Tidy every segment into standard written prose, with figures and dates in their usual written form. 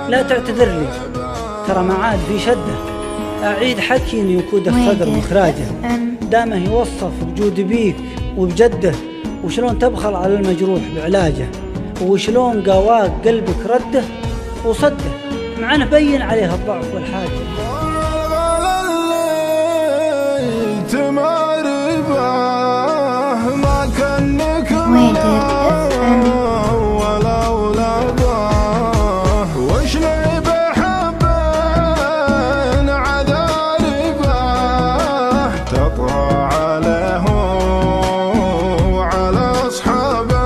لا تعتذر لي، ترى ما عاد في شدة. أعيد حكي إن يكود الصدر مخراجه، دامه يوصف بجود بيك وبجده، وشلون تبخل على المجروح بعلاجه، وشلون قواك قلبك رده وصده، مع انه بين عليها الضعف والحاجة. ما كانك ولا ولده، وش لي بحبين عذاربه، تطغى عليه وعلى أصحابه.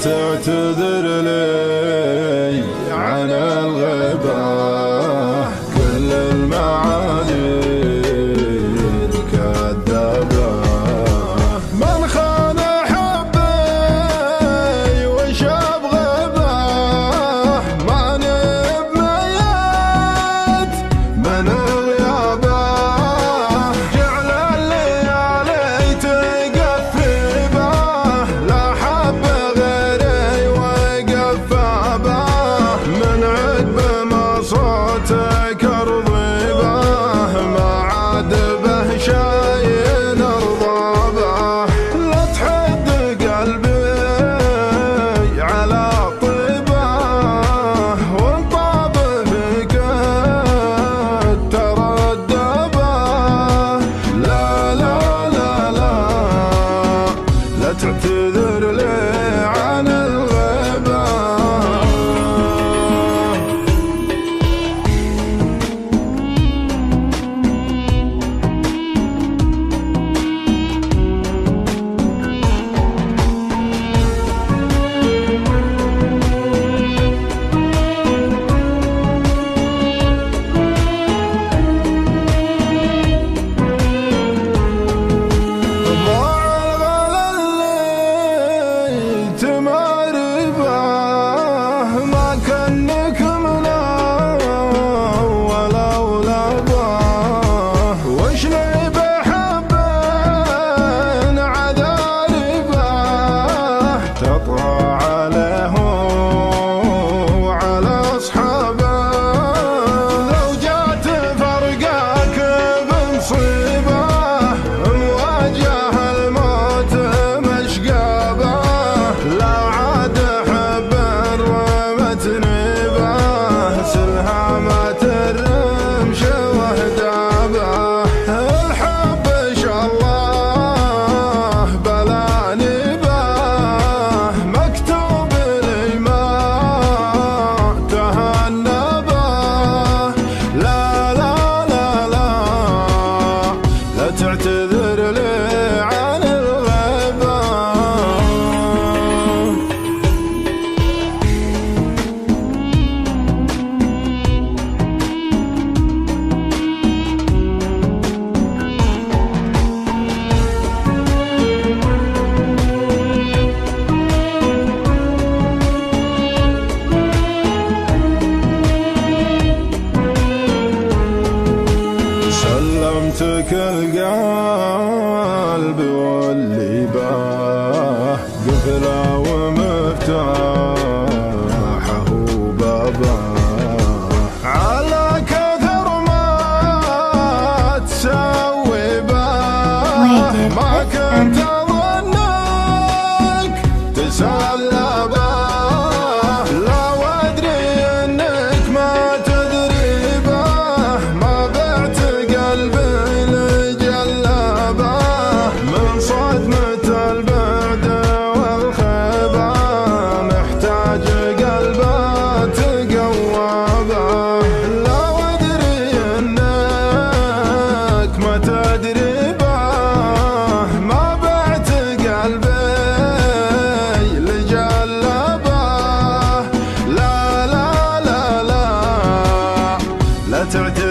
تعتذر لي عن الغيبة، كل المعاني كذابة، من خان حبي وشاب غيبة، ماني بميت من غيابه، جعل الليالي تقفبه، لا حب من عقب ما صوتك ارضبه، ما عاد به شي نرضى به، لا تحد قلبي على طيبه، وانطابه فيك تردبه، لا لا لا لا لا تعتذر لي عن الغيبه. ما كانك منا ولا ولده، وش لي بحبين عذاربه، تطغى عليه وعلى أصحابه، لو جات فرقاك بمصيبة، مواجه الموت مشقابه، لا عاد حب رمتني به، سلهامة الرمش وهدابه، الحب شالله بلاني به، مكتوب لي ما تهنى به، لا لا لا لا لا تعتذر لي عن الغيبة. سلمتك القلب واللي باه، قفله ومفتاحه وبابه، على كثر ما تسوي به، ما كنت اظنك تسلى به، لا وادري انك ما تدري به، ما بعت قلبي لجلابه، من صدمة البعد والخيبة، محتاج قلبه تقوابه، لا وادري انك ما تدري به، ما بعت قلبي لجلابه، لا لا لا لا لا تعتذر